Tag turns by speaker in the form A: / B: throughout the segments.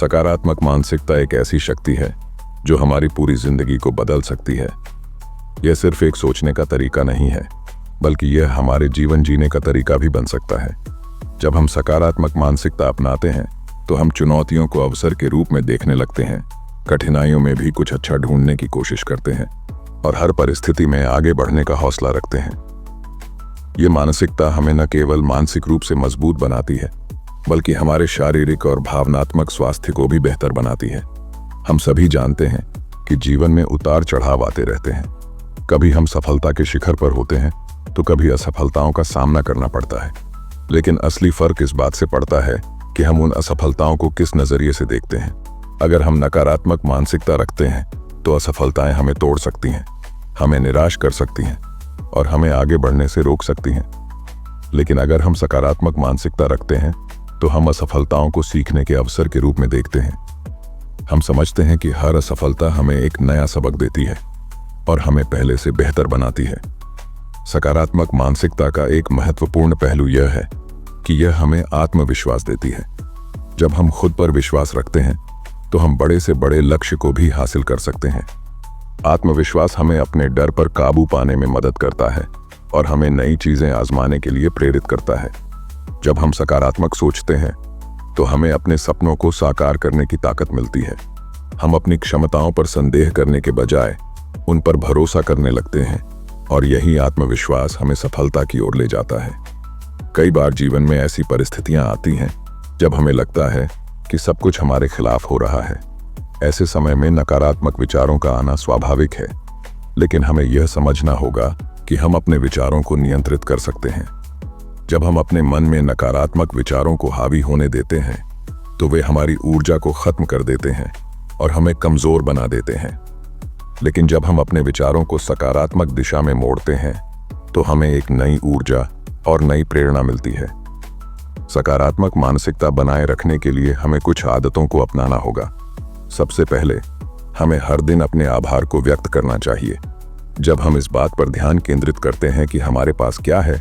A: सकारात्मक मानसिकता एक ऐसी शक्ति है जो हमारी पूरी जिंदगी को बदल सकती है। यह सिर्फ एक सोचने का तरीका नहीं है, बल्कि यह हमारे जीवन जीने का तरीका भी बन सकता है। जब हम सकारात्मक मानसिकता अपनाते हैं तो हम चुनौतियों को अवसर के रूप में देखने लगते हैं, कठिनाइयों में भी कुछ अच्छा ढूंढने की कोशिश करते हैं और हर परिस्थिति में आगे बढ़ने का हौसला रखते हैं। ये मानसिकता हमें न केवल मानसिक रूप से मजबूत बनाती है, बल्कि हमारे शारीरिक और भावनात्मक स्वास्थ्य को भी बेहतर बनाती है। हम सभी जानते हैं कि जीवन में उतार चढ़ाव आते रहते हैं। कभी हम सफलता के शिखर पर होते हैं तो कभी असफलताओं का सामना करना पड़ता है। लेकिन असली फर्क इस बात से पड़ता है कि हम उन असफलताओं को किस नजरिए से देखते हैं। अगर हम नकारात्मक मानसिकता रखते हैं तो असफलताएं हमें तोड़ सकती हैं, हमें निराश कर सकती हैं और हमें आगे बढ़ने से रोक सकती हैं। लेकिन अगर हम सकारात्मक मानसिकता रखते हैं तो हम असफलताओं को सीखने के अवसर के रूप में देखते हैं। हम समझते हैं कि हर असफलता हमें एक नया सबक देती है और हमें पहले से बेहतर बनाती है। सकारात्मक मानसिकता का एक महत्वपूर्ण पहलू यह है कि यह हमें आत्मविश्वास देती है। जब हम खुद पर विश्वास रखते हैं तो हम बड़े से बड़े लक्ष्य को भी हासिल कर सकते हैं। आत्मविश्वास हमें अपने डर पर काबू पाने में मदद करता है और हमें नई चीजें आजमाने के लिए प्रेरित करता है। जब हम सकारात्मक सोचते हैं तो हमें अपने सपनों को साकार करने की ताकत मिलती है। हम अपनी क्षमताओं पर संदेह करने के बजाय उन पर भरोसा करने लगते हैं और यही आत्मविश्वास हमें सफलता की ओर ले जाता है। कई बार जीवन में ऐसी परिस्थितियां आती हैं जब हमें लगता है कि सब कुछ हमारे खिलाफ हो रहा है। ऐसे समय में नकारात्मक विचारों का आना स्वाभाविक है, लेकिन हमें यह समझना होगा कि हम अपने विचारों को नियंत्रित कर सकते हैं। जब हम अपने मन में नकारात्मक विचारों को हावी होने देते हैं तो वे हमारी ऊर्जा को खत्म कर देते हैं और हमें कमजोर बना देते हैं। लेकिन जब हम अपने विचारों को सकारात्मक दिशा में मोड़ते हैं तो हमें एक नई ऊर्जा और नई प्रेरणा मिलती है। सकारात्मक मानसिकता बनाए रखने के लिए हमें कुछ आदतों को अपनाना होगा। सबसे पहले हमें हर दिन अपने आभार को व्यक्त करना चाहिए। जब हम इस बात पर ध्यान केंद्रित करते हैं कि हमारे पास क्या है,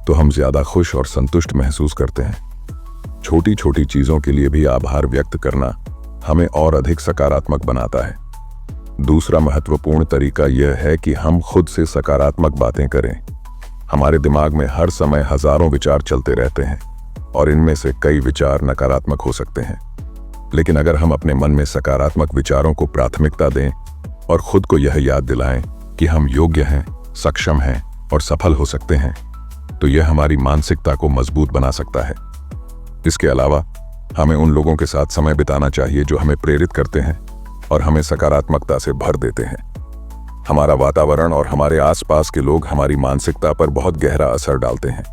A: तो हम ज्यादा खुश और संतुष्ट महसूस करते हैं। छोटी छोटी चीजों के लिए भी आभार व्यक्त करना हमें और अधिक सकारात्मक बनाता है। दूसरा महत्वपूर्ण तरीका यह है कि हम खुद से सकारात्मक बातें करें। हमारे दिमाग में हर समय हजारों विचार चलते रहते हैं और इनमें से कई विचार नकारात्मक हो सकते हैं। लेकिन अगर हम अपने मन में सकारात्मक विचारों को प्राथमिकता दें और खुद को यह याद दिलाएं कि हम योग्य हैं, सक्षम हैं और सफल हो सकते हैं, तो यह हमारी मानसिकता को मजबूत बना सकता है। इसके अलावा हमें उन लोगों के साथ समय बिताना चाहिए जो हमें प्रेरित करते हैं और हमें सकारात्मकता से भर देते हैं। हमारा वातावरण और हमारे आसपास के लोग हमारी मानसिकता पर बहुत गहरा असर डालते हैं।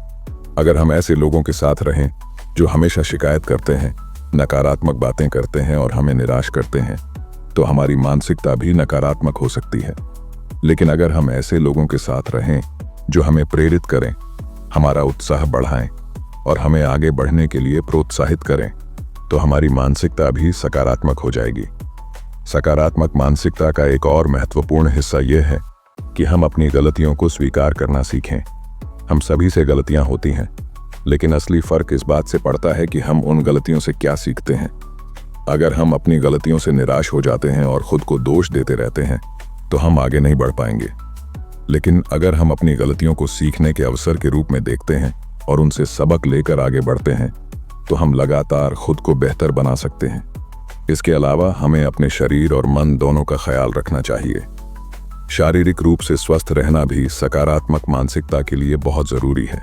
A: अगर हम ऐसे लोगों के साथ रहें जो हमेशा शिकायत करते हैं, नकारात्मक बातें करते हैं और हमें निराश करते हैं, तो हमारी मानसिकता भी नकारात्मक हो सकती है। लेकिन अगर हम ऐसे लोगों के साथ रहें जो हमें प्रेरित करें, हमारा उत्साह बढ़ाएं और हमें आगे बढ़ने के लिए प्रोत्साहित करें, तो हमारी मानसिकता भी सकारात्मक हो जाएगी। सकारात्मक मानसिकता का एक और महत्वपूर्ण हिस्सा यह है कि हम अपनी गलतियों को स्वीकार करना सीखें। हम सभी से गलतियां होती हैं, लेकिन असली फर्क इस बात से पड़ता है कि हम उन गलतियों से क्या सीखते हैं। अगर हम अपनी गलतियों से निराश हो जाते हैं और खुद को दोष देते रहते हैं, तो हम आगे नहीं बढ़ पाएंगे। लेकिन अगर हम अपनी गलतियों को सीखने के अवसर के रूप में देखते हैं और उनसे सबक लेकर आगे बढ़ते हैं, तो हम लगातार खुद को बेहतर बना सकते हैं। इसके अलावा हमें अपने शरीर और मन दोनों का ख्याल रखना चाहिए। शारीरिक रूप से स्वस्थ रहना भी सकारात्मक मानसिकता के लिए बहुत जरूरी है।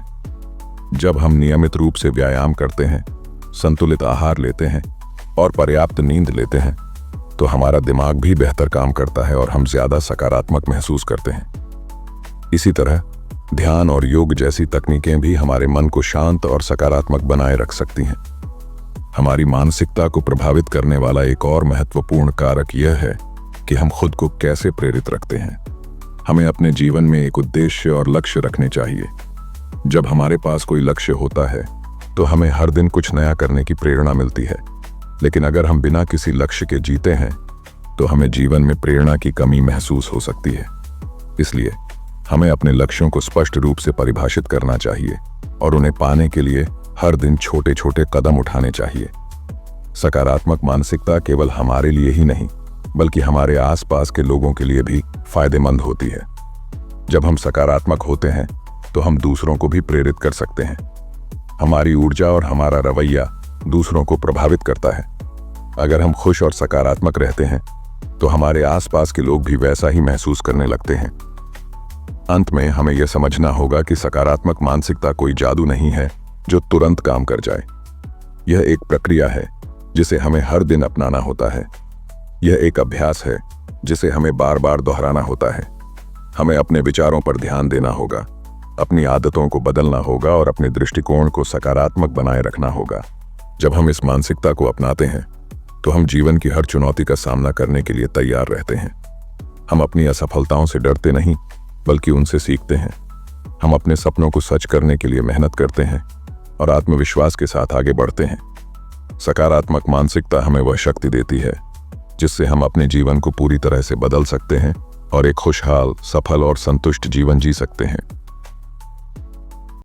A: जब हम नियमित रूप से व्यायाम करते हैं, संतुलित आहार लेते हैं और पर्याप्त नींद लेते हैं, तो हमारा दिमाग भी बेहतर काम करता है और हम ज्यादा सकारात्मक महसूस करते हैं। इसी तरह ध्यान और योग जैसी तकनीकें भी हमारे मन को शांत और सकारात्मक बनाए रख सकती हैं। हमारी मानसिकता को प्रभावित करने वाला एक और महत्वपूर्ण कारक यह है कि हम खुद को कैसे प्रेरित रखते हैं। हमें अपने जीवन में एक उद्देश्य और लक्ष्य रखने चाहिए। जब हमारे पास कोई लक्ष्य होता है तो हमें हर दिन कुछ नया करने की प्रेरणा मिलती है। लेकिन अगर हम बिना किसी लक्ष्य के जीते हैं तो हमें जीवन में प्रेरणा की कमी महसूस हो सकती है। इसलिए हमें अपने लक्ष्यों को स्पष्ट रूप से परिभाषित करना चाहिए और उन्हें पाने के लिए हर दिन छोटे छोटे कदम उठाने चाहिए। सकारात्मक मानसिकता केवल हमारे लिए ही नहीं बल्कि हमारे आसपास के लोगों के लिए भी फायदेमंद होती है। जब हम सकारात्मक होते हैं तो हम दूसरों को भी प्रेरित कर सकते हैं। हमारी ऊर्जा और हमारा रवैया दूसरों को प्रभावित करता है। अगर हम खुश और सकारात्मक रहते हैं तो हमारे आसपास के लोग भी वैसा ही महसूस करने लगते हैं। अंत में हमें यह समझना होगा कि सकारात्मक मानसिकता कोई जादू नहीं है जो तुरंत काम कर जाए। यह एक प्रक्रिया है जिसे हमें हर दिन अपनाना होता है। यह एक अभ्यास है जिसे हमें बार बार दोहराना होता है। हमें अपने विचारों पर ध्यान देना होगा, अपनी आदतों को बदलना होगा और अपने दृष्टिकोण को सकारात्मक बनाए रखना होगा। जब हम इस मानसिकता को अपनाते हैं तो हम जीवन की हर चुनौती का सामना करने के लिए तैयार रहते हैं। हम अपनी असफलताओं से डरते नहीं बल्कि उनसे सीखते हैं। हम अपने सपनों को सच करने के लिए मेहनत करते हैं और आत्मविश्वास के साथ आगे बढ़ते हैं। सकारात्मक मानसिकता हमें वह शक्ति देती है जिससे हम अपने जीवन को पूरी तरह से बदल सकते हैं और एक खुशहाल, सफल और संतुष्ट जीवन जी सकते हैं।